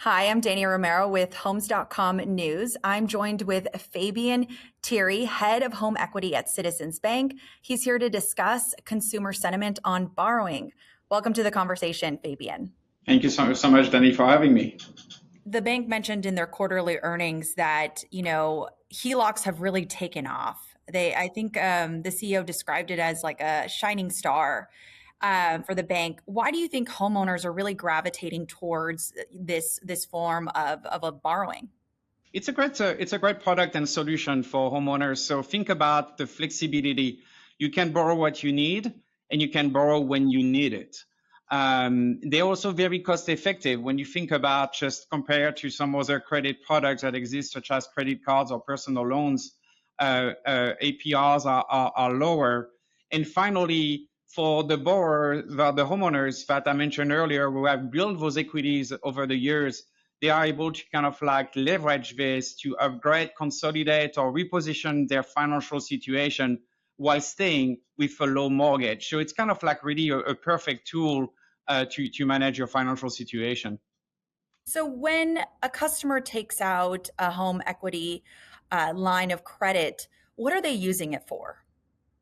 Hi, I'm Dani Romero with Homes.com News. I'm joined with Fabien Thierry, head of home equity at Citizens Bank. He's here to discuss consumer sentiment on borrowing. Welcome to the conversation, Fabien. Thank you so much, Dani, for having me. The bank mentioned in their quarterly earnings that, HELOCs have really taken off. I think the CEO described it as like a shining star for the bank. Why do you think homeowners are really gravitating towards this form of a borrowing? It's a great product and solution for homeowners. So think about the flexibility. You can borrow what you need, and you can borrow when you need it. They're also very cost effective when you think about just compared to some other credit products that exist, such as credit cards or personal loans. APRs are lower. And finally, for the borrower, the homeowners that I mentioned earlier, who have built those equities over the years, they are able to kind of like leverage this to upgrade, consolidate, or reposition their financial situation while staying with a low mortgage. So it's kind of like really a perfect tool to manage your financial situation. So when a customer takes out a home equity line of credit, what are they using it for?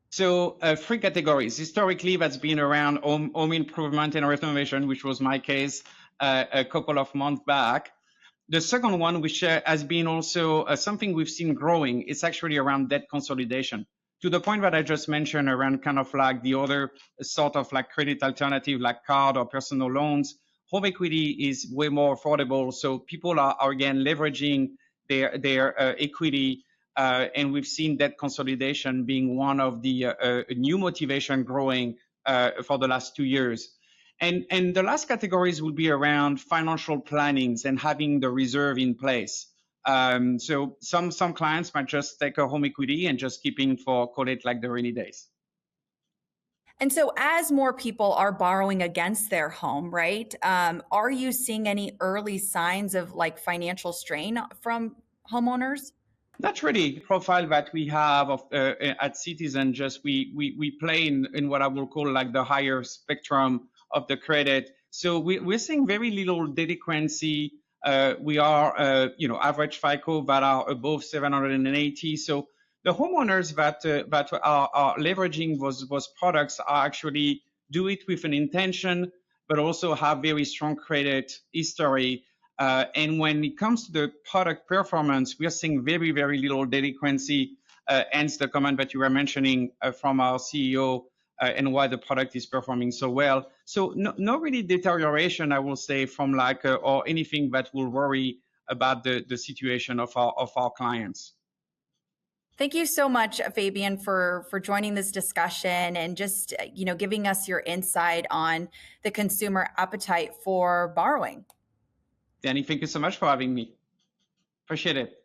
So three categories. Historically, that's been around home improvement and renovation, which was my case a couple of months back. The second one, which has been also something we've seen growing, it's actually around debt consolidation. To the point that I just mentioned around kind of like the other sort of like credit alternative, like card or personal loans, home equity is way more affordable. So people are again leveraging their equity, and we've seen debt consolidation being one of the new motivation growing for the last 2 years. And the last categories will be around financial plannings and having the reserve in place. So some clients might just take a home equity and just keeping for, call it like the rainy days. And so, as more people are borrowing against their home, right? Are you seeing any early signs of like financial strain from homeowners? Not really. Profile that we have at Citizen, just we play in what I will call like the higher spectrum of the credit. So we're seeing very little delinquency. We are, average FICO that are above 780. So the homeowners that are leveraging those products are actually do it with an intention, but also have very strong credit history. And when it comes to the product performance, we are seeing very, very little delinquency, hence the comment that you were mentioning from our CEO, and why the product is performing so well. So no really deterioration, I will say, from like, or anything that will worry about the situation of our clients. Thank you so much, Fabien, for joining this discussion and just giving us your insight on the consumer appetite for borrowing. Danny, thank you so much for having me. Appreciate it.